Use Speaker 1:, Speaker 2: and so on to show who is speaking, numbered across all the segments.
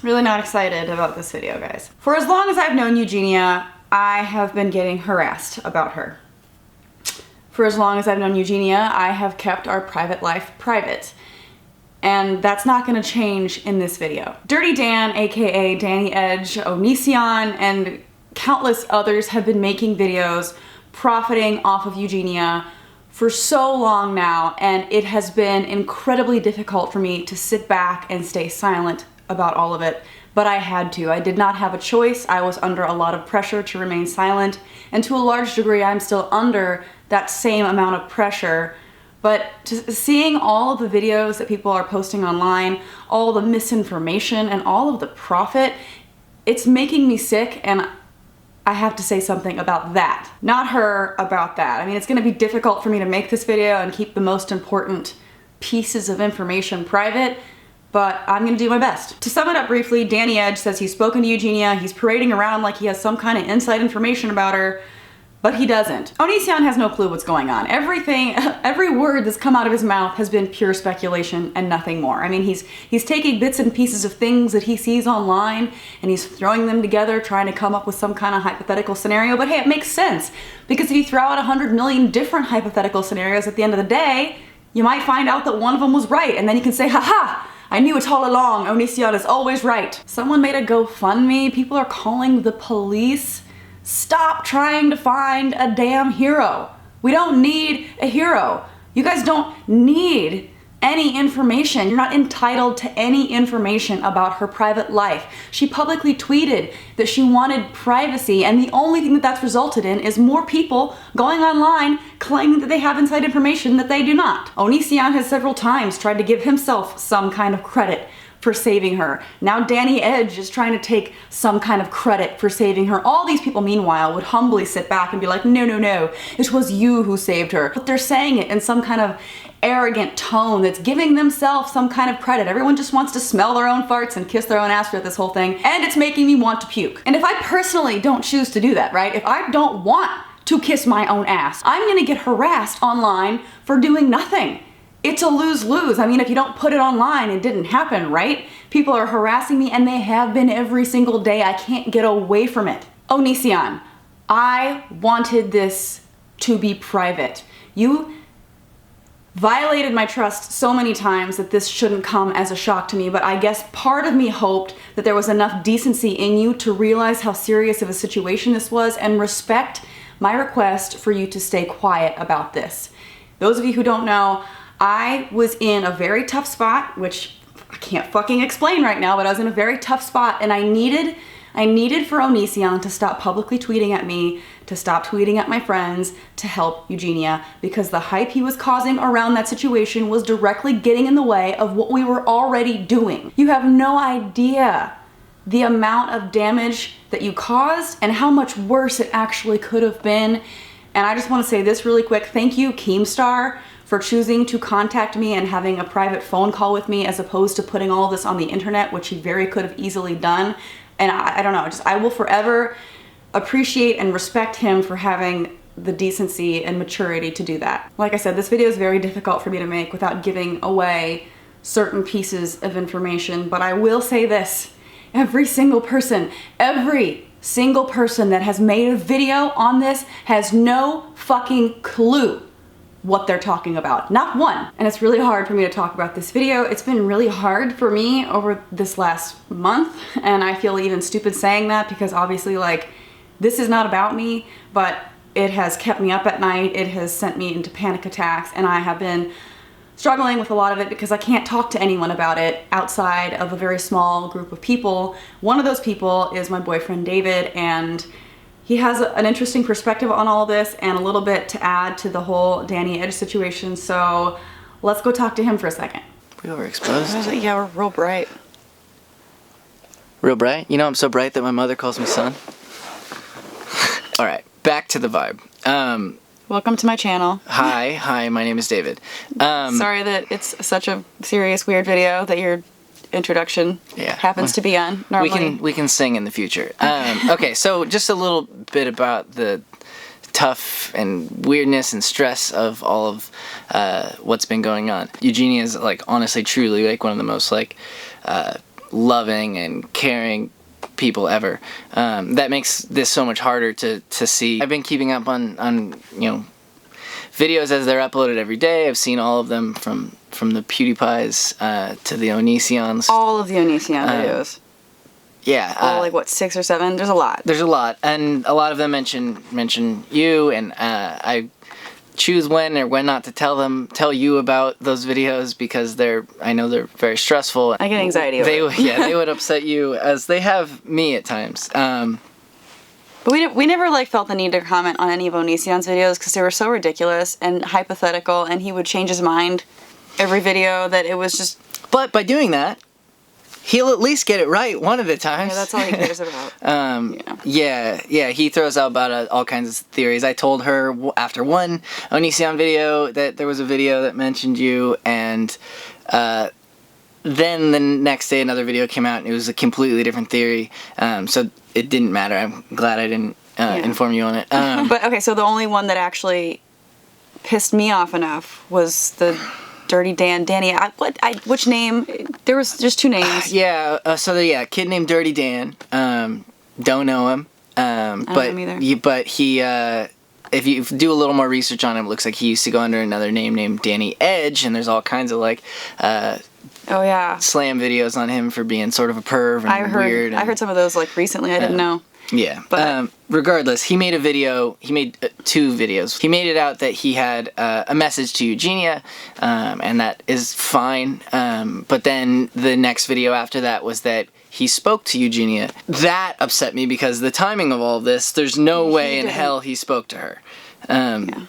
Speaker 1: Really not excited about this video, guys. For as long as I've known Eugenia, I have been getting harassed about her. For as long as I've known Eugenia, I have kept our private life private. And that's not gonna change in this video. Dirty Dan, aka Danny Edge, Onision, and countless others have been making videos profiting off of Eugenia for so long now, and it has been incredibly difficult for me to sit back and stay silent about all of it, but I had to. I did not have a choice. I was under a lot of pressure to remain silent, and to a large degree I'm still under that same amount of pressure. But seeing all of the videos that people are posting online, all the misinformation and all of the profit, it's making me sick, and I have to say something about that. Not her, about that. I mean, it's gonna be difficult for me to make this video and keep the most important pieces of information private, but I'm gonna do my best. To sum it up briefly, Danny Edge says he's spoken to Eugenia, he's parading around like he has some kind of inside information about her, but he doesn't. Onision has no clue what's going on. Every word that's come out of his mouth has been pure speculation and nothing more. I mean, he's taking bits and pieces of things that he sees online and he's throwing them together, trying to come up with some kind of hypothetical scenario, but hey, it makes sense. Because if you throw out 100 million different hypothetical scenarios, at the end of the day, you might find out that one of them was right, and then you can say, haha, I knew it all along, Onision is always right. Someone made a GoFundMe, people are calling the police. Stop trying to find a damn hero. We don't need a hero. You guys don't need any information. You're not entitled to any information about her private life. She publicly tweeted that she wanted privacy, and the only thing that that's resulted in is more people going online claiming that they have inside information that they do not. Onision has several times tried to give himself some kind of credit for saving her. Now Danny Edge is trying to take some kind of credit for saving her. All these people, meanwhile, would humbly sit back and be like, no, no, no, it was you who saved her. But they're saying it in some kind of arrogant tone that's giving themselves some kind of credit. Everyone just wants to smell their own farts and kiss their own ass for this whole thing, and it's making me want to puke. And if I personally don't choose to do that, right? If I don't want to kiss my own ass, I'm gonna get harassed online for doing nothing. It's a lose-lose. I mean, if you don't put it online, it didn't happen, right? People are harassing me, and they have been every single day. I can't get away from it. Onision, I wanted this to be private. You violated my trust so many times that this shouldn't come as a shock to me, but I guess part of me hoped that there was enough decency in you to realize how serious of a situation this was and respect my request for you to stay quiet about this. Those of you who don't know, I was in a very tough spot, which I can't fucking explain right now, but I was in a very tough spot, and I needed for Onision to stop publicly tweeting at me, to stop tweeting at my friends, to help Eugenia, because the hype he was causing around that situation was directly getting in the way of what we were already doing. You have no idea the amount of damage that you caused and how much worse it actually could have been. And I just want to say this really quick. Thank you, Keemstar, for choosing to contact me and having a private phone call with me as opposed to putting all of this on the internet, which he very could have easily done. And I don't know, I will forever appreciate and respect him for having the decency and maturity to do that. Like I said, this video is very difficult for me to make without giving away certain pieces of information, but I will say this. Every single person that has made a video on this has no fucking clue what they're talking about. Not one. And it's really hard for me to talk about this video. It's been really hard for me over this last month, and I feel even stupid saying that because obviously, like, this is not about me, but it has kept me up at night. It has sent me into panic attacks, and I have been struggling with a lot of it because I can't talk to anyone about it outside of a very small group of people. One of those people is my boyfriend David, and he has an interesting perspective on all this and a little bit to add to the whole Danny Edge situation, so let's go talk to him for a second.
Speaker 2: We overexposed.
Speaker 1: Yeah, we're real bright.
Speaker 2: Real bright? You know I'm so bright that my mother calls me son? Alright, back to the vibe.
Speaker 1: Welcome to my channel.
Speaker 2: Hi, my name is David.
Speaker 1: Sorry that it's such a serious, weird video that your introduction happens to be on normally.
Speaker 2: We can sing in the future. Okay, so just a little bit about the tough and weirdness and stress of all of what's been going on. Eugenia is, like, honestly, truly, like, one of the most, like, loving and caring people ever. That makes this so much harder to see. I've been keeping up on videos as they're uploaded every day. I've seen all of them from the PewDiePies to the Onisions.
Speaker 1: All of the Onision videos.
Speaker 2: Yeah.
Speaker 1: All like what, 6 or 7? There's a lot.
Speaker 2: There's a lot, and a lot of them mention you, and I choose when or when not to tell you about those videos because I know they're very stressful.
Speaker 1: I get anxiety over it.
Speaker 2: Yeah, they would upset you as they have me at times.
Speaker 1: But we never like felt the need to comment on any of Onision's videos because they were so ridiculous and hypothetical, and he would change his mind every video that it was just...
Speaker 2: But by doing that, he'll at least get it right one of the times.
Speaker 1: Yeah, that's all he cares about.
Speaker 2: Yeah, he throws out about all kinds of theories. I told her after one Onision video that there was a video that mentioned you, and then the next day another video came out and it was a completely different theory. So it didn't matter. I'm glad I didn't inform you on it.
Speaker 1: But okay, so the only one that actually pissed me off enough was the Dirty Danny. Which name? There was just 2 names.
Speaker 2: Kid named Dirty Dan. Don't know him.
Speaker 1: I don't know him either.
Speaker 2: But he, if you do a little more research on him, it looks like he used to go under another name named Danny Edge, and there's all kinds of slam videos on him for being sort of a perv and weird.
Speaker 1: I heard some of those like recently. I didn't know.
Speaker 2: Yeah,
Speaker 1: but
Speaker 2: regardless, he made a video. He made 2 videos. He made it out that he had a message to Eugenia, and that is fine. But then the next video after that was that he spoke to Eugenia. That upset me because the timing of all of this, there's no way in hell he spoke to her.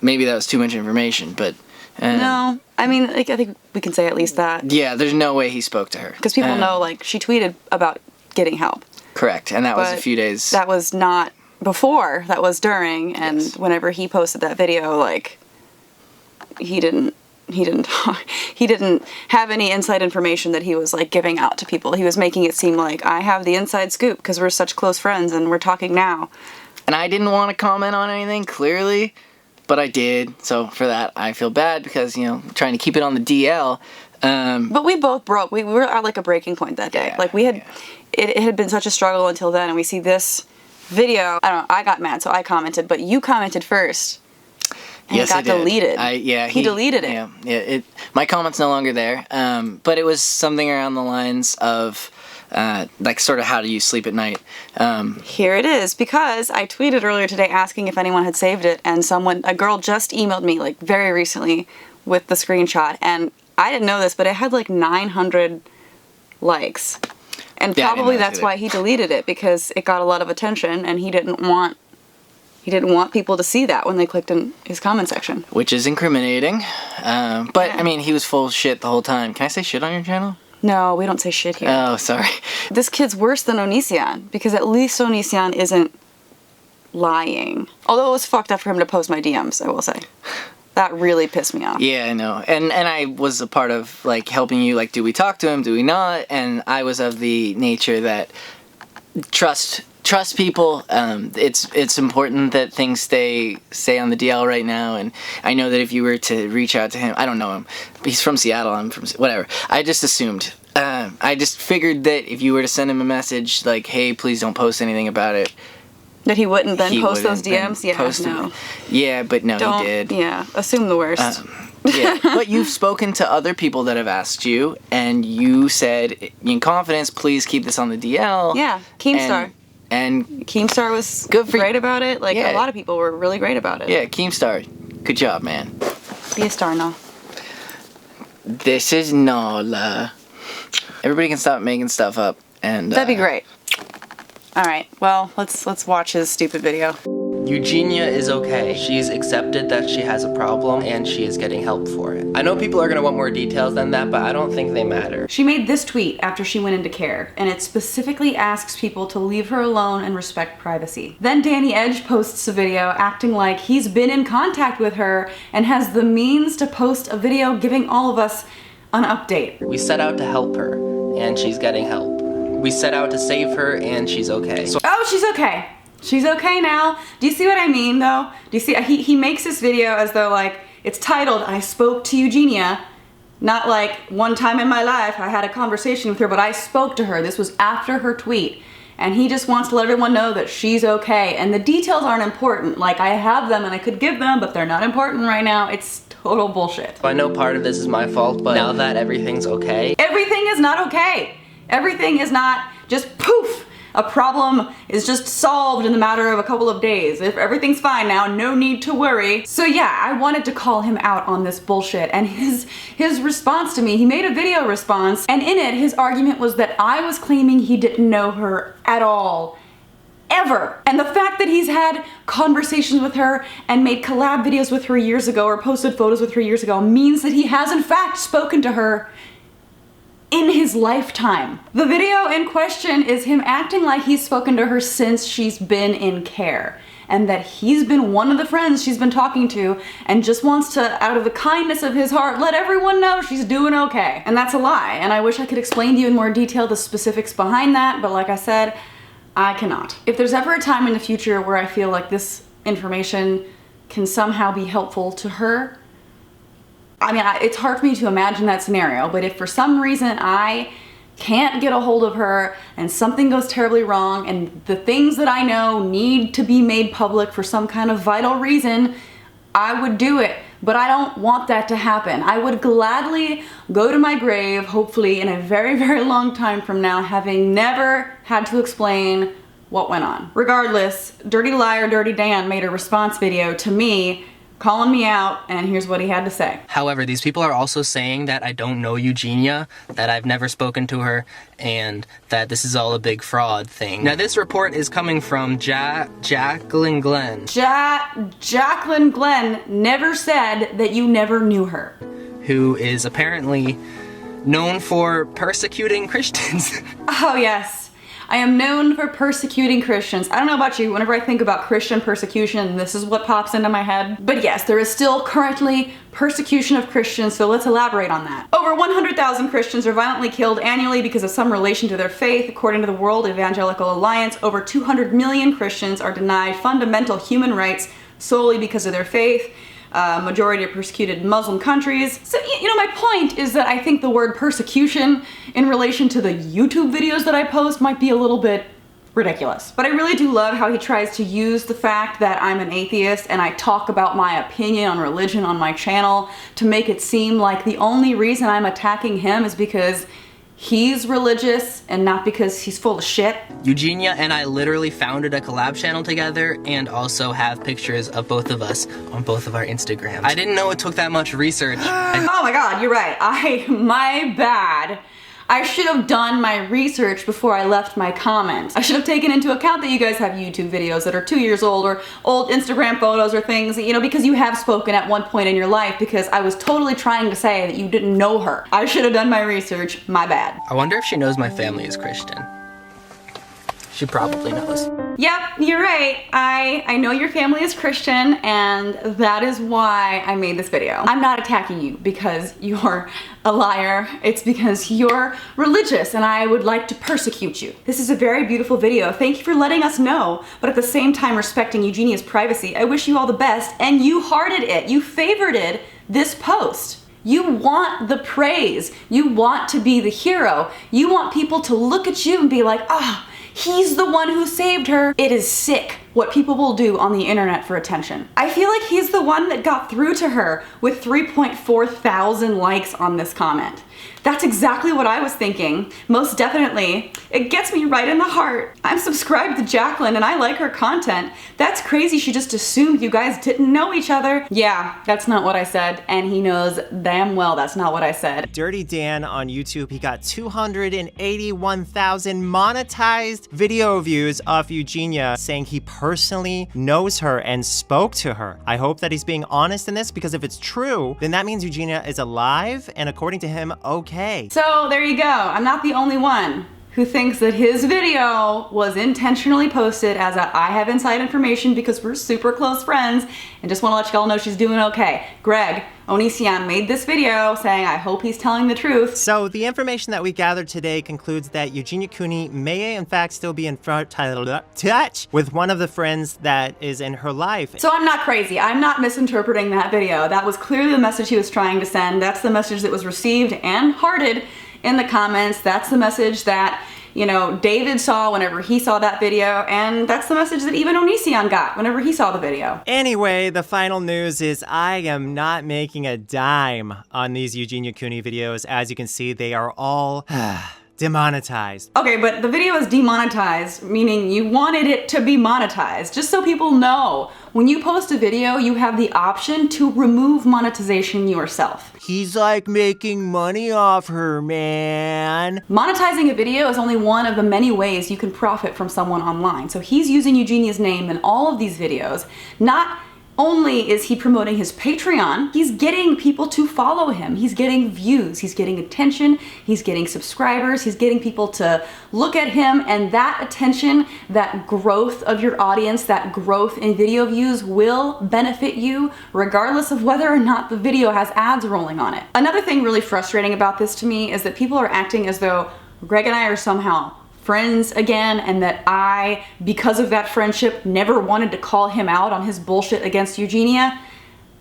Speaker 2: Maybe that was too much information, but...
Speaker 1: no, I mean, I think we can say at least that.
Speaker 2: Yeah, there's no way he spoke to her.
Speaker 1: Because people know, she tweeted about getting help.
Speaker 2: Correct, and that was a few days...
Speaker 1: That was not before, that was during, and whenever he posted that video, he didn't have any inside information that he was, giving out to people. He was making it seem like, I have the inside scoop, because we're such close friends, and we're talking now.
Speaker 2: And I didn't want to comment on anything, clearly, but I did, so for that, I feel bad, because, trying to keep it on the DL.
Speaker 1: But we both broke. We were at, a breaking point that day. It had been such a struggle until then, and we see this video. I don't know, I got mad, so I commented, but you commented first. And
Speaker 2: yes,
Speaker 1: it got deleted. He deleted it.
Speaker 2: Yeah, my comment's no longer there, but it was something around the lines of, sort of how do you sleep at night?
Speaker 1: Here it is, because I tweeted earlier today asking if anyone had saved it, and a girl just emailed me, very recently, with the screenshot, and I didn't know this, but it had, 900 likes. And probably that's why he deleted it, because it got a lot of attention, and he didn't want people to see that when they clicked in his comment section.
Speaker 2: Which is incriminating. I mean, he was full of shit the whole time. Can I say shit on your channel?
Speaker 1: No, we don't say shit here.
Speaker 2: Oh, sorry.
Speaker 1: This kid's worse than Onision, because at least Onision isn't lying. Although it was fucked up for him to post my DMs, I will say. That really pissed me off.
Speaker 2: Yeah, I know. And I was a part of, helping you, do we talk to him, do we not? And I was of the nature that trust people. It's important that things stay on the DL right now, and I know that if you were to reach out to him, I don't know him. He's from Seattle, I'm from... whatever. I just assumed. I just figured that if you were to send him a message, hey, please don't post anything about it,
Speaker 1: that he wouldn't then post those DMs? Yeah, no.
Speaker 2: Yeah, but no, he did.
Speaker 1: Yeah, assume the worst.
Speaker 2: Yeah, but you've spoken to other people that have asked you, and you said, in confidence, please keep this on the DL.
Speaker 1: Yeah, Keemstar.
Speaker 2: And
Speaker 1: Keemstar was great about it. A lot of people were really great about it.
Speaker 2: Yeah, Keemstar. Good job, man.
Speaker 1: Be a star now.
Speaker 2: This is Nala. Everybody can stop making stuff up, and...
Speaker 1: That'd be great. All right, well, let's watch his stupid video.
Speaker 3: Eugenia is okay. She's accepted that she has a problem and she is getting help for it. I know people are gonna want more details than that, but I don't think they matter.
Speaker 1: She made this tweet after she went into care, and it specifically asks people to leave her alone and respect privacy. Then Danny Edge posts a video acting like he's been in contact with her and has the means to post a video giving all of us an update.
Speaker 3: We set out to help her, and she's getting help. We set out to save her, and she's okay.
Speaker 1: Oh, she's okay. She's okay now. Do you see what I mean, though? Do you see? He makes this video as though, it's titled, I spoke to Eugenia. Not like one time in my life I had a conversation with her, but I spoke to her. This was after her tweet. And he just wants to let everyone know that she's okay. And the details aren't important. Like, I have them and I could give them, but they're not important right now. It's total bullshit.
Speaker 3: I know part of this is my fault, but now that everything's okay.
Speaker 1: Everything is not okay. Everything is not just poof. A problem is just solved in the matter of a couple of days. If everything's fine now, no need to worry. So yeah, I wanted to call him out on this bullshit, and his response to me, he made a video response, and in it, his argument was that I was claiming he didn't know her at all. Ever. And the fact that he's had conversations with her and made collab videos with her years ago or posted photos with her years ago means that he has in fact spoken to her in his lifetime. The video in question is him acting like he's spoken to her since she's been in care, and that he's been one of the friends she's been talking to and just wants to, out of the kindness of his heart, let everyone know she's doing okay. And that's a lie, and I wish I could explain to you in more detail the specifics behind that, but like I said, I cannot. If there's ever a time in the future where I feel like this information can somehow be helpful to her, I mean, it's hard for me to imagine that scenario, but if for some reason I can't get a hold of her and something goes terribly wrong and the things that I know need to be made public for some kind of vital reason, I would do it. But I don't want that to happen. I would gladly go to my grave, hopefully in a very, very long time from now, having never had to explain what went on. Regardless, Dirty Liar Dirty Dan made a response video to me calling me out, and here's what he had to say.
Speaker 3: However, these people are also saying that I don't know Eugenia, that I've never spoken to her, and that this is all a big fraud thing. Now, this report is coming from JaclynGlenn.
Speaker 1: JaclynGlenn never said that you never knew her.
Speaker 3: Who is apparently known for persecuting Christians.
Speaker 1: Oh yes. I am known for persecuting Christians. I don't know about you, whenever I think about Christian persecution, this is what pops into my head. But yes, there is still currently persecution of Christians, so let's elaborate on that. Over 100,000 Christians are violently killed annually because of some relation to their faith. According to the World Evangelical Alliance, over 200 million Christians are denied fundamental human rights solely because of their faith. Majority of persecuted Muslim countries. So, you know, my point is that I think the word persecution in relation to the YouTube videos that I post might be a little bit ridiculous. But I really do love how he tries to use the fact that I'm an atheist and I talk about my opinion on religion on my channel to make it seem like the only reason I'm attacking him is because he's religious and not because he's full of shit.
Speaker 3: Eugenia and I literally founded a collab channel together and also have pictures of both of us on both of our Instagrams. I didn't know it took that much research.
Speaker 1: Oh my god, you're right. My bad. I should have done my research before I left my comments. I should have taken into account that you guys have YouTube videos that are 2 years old or old Instagram photos or things, you know, because you have spoken at one point in your life, because I was totally trying to say that you didn't know her. I should have done my research, my bad.
Speaker 3: I wonder if she knows my family is Christian. She probably knows.
Speaker 1: Yep, you're right. I know your family is Christian, and that is why I made this video. I'm not attacking you because you're a liar. It's because you're religious and I would like to persecute you. This is a very beautiful video. Thank you for letting us know, but at the same time respecting Eugenia's privacy. I wish you all the best, and you hearted it. You favorited this post. You want the praise. You want to be the hero. You want people to look at you and be like, ah, he's the one who saved her. It is sick what people will do on the internet for attention. I feel like he's the one that got through to her with 3.4 thousand likes on this comment. That's exactly what I was thinking. Most definitely. It gets me right in the heart. I'm subscribed to Jaclyn and I like her content. That's crazy she just assumed you guys didn't know each other. Yeah, that's not what I said, and he knows damn well that's not what I said.
Speaker 4: Dirty Dan on YouTube, he got 281,000 monetized video views of Eugenia, saying he personally knows her and spoke to her. I hope that he's being honest in this, because if it's true, then that means Eugenia is alive and according to him, okay.
Speaker 1: So there you go. I'm not the only one who thinks that his video was intentionally posted as a I have inside information because we're super close friends and just want to let y'all know she's doing okay. Greg Onision made this video saying I hope he's telling the truth.
Speaker 4: So the information that we gathered today concludes that Eugenia Cooney may in fact still be in touch with one of the friends that is in her life.
Speaker 1: So I'm not crazy. I'm not misinterpreting that video. That was clearly the message he was trying to send. That's the message that was received and hearted in the comments. That's the message that, you know, David saw whenever he saw that video, and that's the message that even Onision got whenever he saw the video.
Speaker 4: Anyway, the final news is I am not making a dime on these Eugenia Cooney videos. As you can see, they are all demonetized.
Speaker 1: Okay, but the video is demonetized, meaning you wanted it to be monetized. Just so people know, when you post a video, you have the option to remove monetization yourself.
Speaker 4: He's like making money off her, man.
Speaker 1: Monetizing a video is only one of the many ways you can profit from someone online. So he's using Eugenia's name in all of these videos. Not only is he promoting his Patreon, he's getting people to follow him. He's getting views, he's getting attention, he's getting subscribers, he's getting people to look at him, and that attention, that growth of your audience, that growth in video views will benefit you regardless of whether or not the video has ads rolling on it. Another thing really frustrating about this to me is that people are acting as though Greg and I are somehow friends again, and that I, because of that friendship, never wanted to call him out on his bullshit against Eugenia.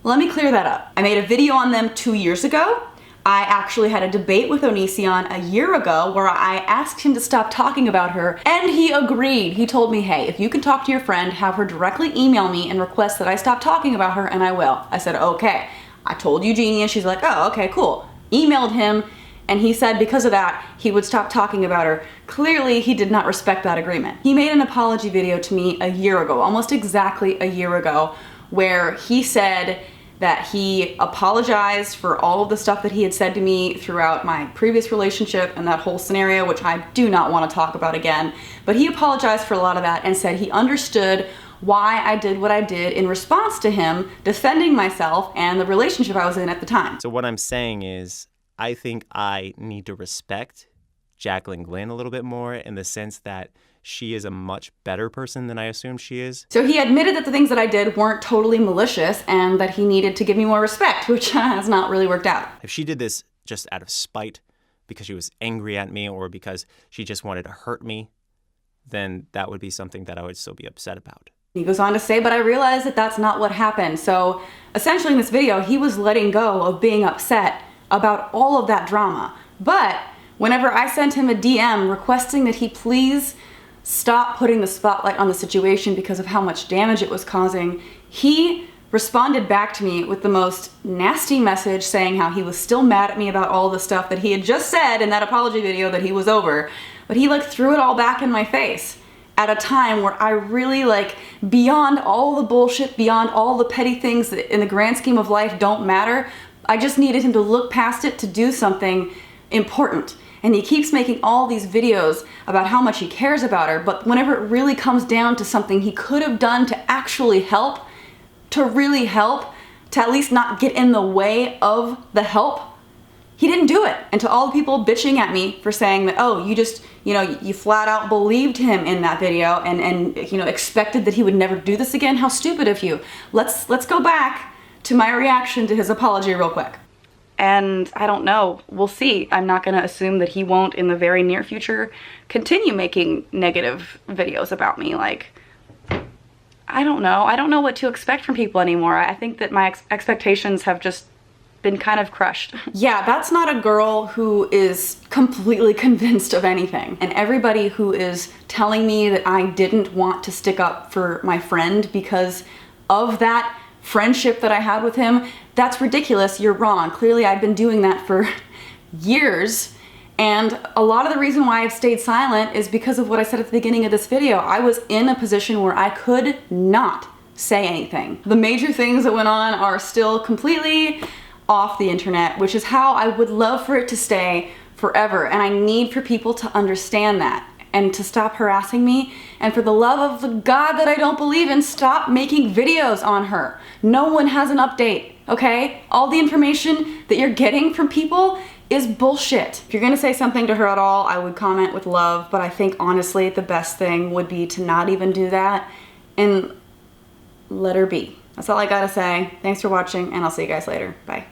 Speaker 1: Let me clear that up. I made a video on them 2 years ago. I actually had a debate with Onision a year ago where I asked him to stop talking about her, and he agreed. He told me, hey, if you can talk to your friend, have her directly email me and request that I stop talking about her, and I will. I said, okay. I told Eugenia, she's like, oh, okay, cool. Emailed him, and he said because of that, he would stop talking about her. Clearly, he did not respect that agreement. He made an apology video to me a year ago, almost exactly a year ago, where he said that he apologized for all of the stuff that he had said to me throughout my previous relationship and that whole scenario, which I do not want to talk about again. But he apologized for a lot of that and said he understood why I did what I did in response to him defending myself and the relationship I was in at the time.
Speaker 4: So what I'm saying is, I think I need to respect JaclynGlenn a little bit more in the sense that she is a much better person than I assumed she is.
Speaker 1: So he admitted that the things that I did weren't totally malicious and that he needed to give me more respect, which has not really worked out.
Speaker 4: If she did this just out of spite, because she was angry at me or because she just wanted to hurt me, then that would be something that I would still be upset about.
Speaker 1: He goes on to say, but I realized that that's not what happened. So essentially in this video, he was letting go of being upset about all of that drama. But whenever I sent him a DM requesting that he please stop putting the spotlight on the situation because of how much damage it was causing, he responded back to me with the most nasty message saying how he was still mad at me about all the stuff that he had just said in that apology video that he was over. But he like threw it all back in my face at a time where I really like, beyond all the bullshit, beyond all the petty things that in the grand scheme of life don't matter, I just needed him to look past it to do something important. And he keeps making all these videos about how much he cares about her, but whenever it really comes down to something he could have done to actually help, to really help, to at least not get in the way of the help, he didn't do it. And to all the people bitching at me for saying that, oh, you just, you know, you flat out believed him in that video and you know, expected that he would never do this again, how stupid of you. Let's go back to my reaction to his apology real quick. And I don't know, we'll see. I'm not gonna assume that he won't in the very near future continue making negative videos about me. Like, I don't know what to expect from people anymore. I think that my expectations have just been kind of crushed. Yeah, that's not a girl who is completely convinced of anything. And everybody who is telling me that I didn't want to stick up for my friend because of that friendship that I had with him, that's ridiculous. You're wrong. Clearly I've been doing that for years, and a lot of the reason why I've stayed silent is because of what I said at the beginning of this video. I was in a position where I could not say anything. The major things that went on are still completely off the internet, which is how I would love for it to stay forever, and I need for people to understand that and to stop harassing me, and for the love of the God that I don't believe in, stop making videos on her. No one has an update, okay? All the information that you're getting from people is bullshit. If you're gonna say something to her at all, I would comment with love, but I think honestly the best thing would be to not even do that and let her be. That's all I gotta say. Thanks for watching, and I'll see you guys later. Bye.